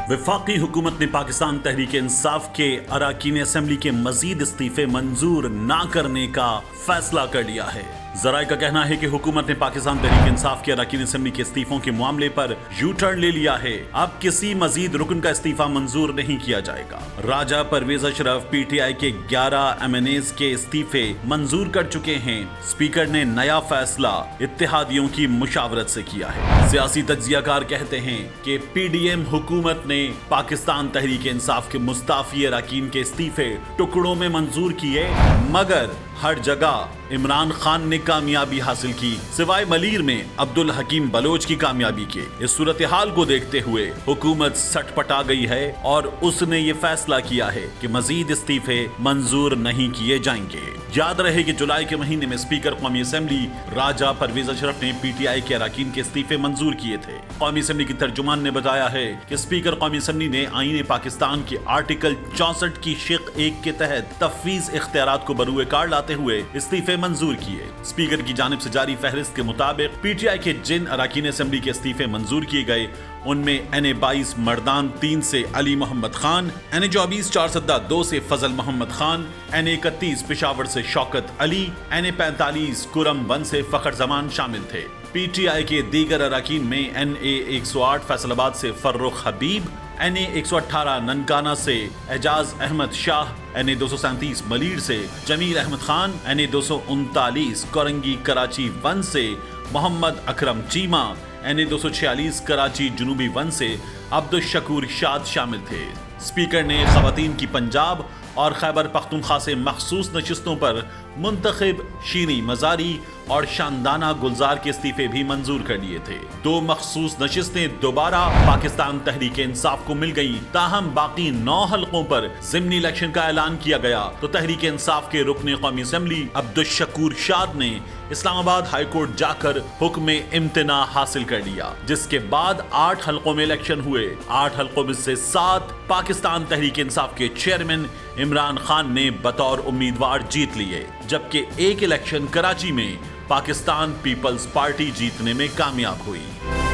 वफाकी हुकूमत ने पाकिस्तान तहरीक इंसाफ के अरकान असम्बली के मजीद इस्तीफे मंजूर ना करने का फैसला कर लिया है। जराए का कहना है कि हुकूमत ने पाकिस्तान तहरीक इंसाफ के अरकान असम्बली के इस्तीफों के मामले पर यू टर्न ले लिया है। अब किसी मजीद रुकन का इस्तीफा मंजूर नहीं किया जाएगा। राजा परवेज अशरफ PTI के 11 MNAs के इस्तीफे मंजूर कर चुके हैं। स्पीकर ने नया फैसला इत्तेहादियों की मुशावरत से किया है। सियासी तज्जियाकार कहते हैं कि PDM हुकूमत ने पाकिस्तान तहरीक इंसाफ के मुस्ताफी अरकान के इस्तीफे टुकड़ों में मंजूर किए, मगर हर जगह इमरान खान ने कामयाबी हासिल की, सिवाय मलीर में अब्दुल हकीम बलोच की कामयाबी के। इस सूरत हाल को देखते हुए हुकूमत सटपटा गई है और उसने ये फैसला किया है कि मजीद इस्तीफे मंजूर नहीं किए जाएंगे। याद रहे कि जुलाई के महीने में स्पीकर कौमी असम्बली राजा परवेज अशरफ ने PTI के अरकान के इस्तीफे मंजूर किए थे। कौमी असम्बली की तर्जुमान ने बताया है कि स्पीकर कौमी असम्बली ने आईन पाकिस्तान के आर्टिकल 64 की शिक 1 के तहत तफवीज इख्तियारात को बरूए कार लाते हुए इस्तीफे मंजूर किए। स्पीकर की जानिब से जारी फहरिस्त के मुताबिक PTI के जिन अरकान असम्बली के इस्तीफे मंजूर किए गए उनमें NA-22 मर्दान 3 से अली मोहम्मद खान, NA-24 चारसद्दा 2 से फजल मोहम्मद खान, NA-31 पेशावर से शौकत अली, NA-45 कुरम 1 से फखर जमान शामिल थे। PTI के दीगर अरकान में NA-108 फैसलाबाद से फर्रुख हबीब, NA-118 ननकाना से एजाज अहमद शाह, NA-237 मलीर से जमील अहमद खान, NA-239 कोरंगी कराची 1 से मोहम्मद अकरम चीमा, NA-246 कराची जुनूबी 1 से अब्दुल शकूर शाद शामिल थे। स्पीकर ने खवातीन की पंजाब और खैबर पख्तूनख्वा से मखसूस नशिस्तों पर मुंतखब शीनी मजारी और शानदाना गुलजार के इस्तीफे भी मंजूर कर लिए थे। 2 मखसूस नशिस्तें दोबारा पाकिस्तान तहरीक इंसाफ को मिल गईं, ताहम बाकी 9 हलकों पर ज़िमनी इलेक्शन का ऐलान किया गया तो तहरीक इंसाफ के रुकने कौमी असम्बली अब्दुल शकूर शाद ने इस्लामाबाद हाई कोर्ट जाकर हुक्म इम्तना हासिल कर लिया, जिसके बाद 8 हलकों में इलेक्शन हुए। 8 हलकों में से 7 पाकिस्तान तहरीक इंसाफ के चेयरमैन इमरान खान ने बतौर उम्मीदवार जीत लिए, जबकि एक इलेक्शन कराची में पाकिस्तान पीपल्स पार्टी जीतने में कामयाब हुई।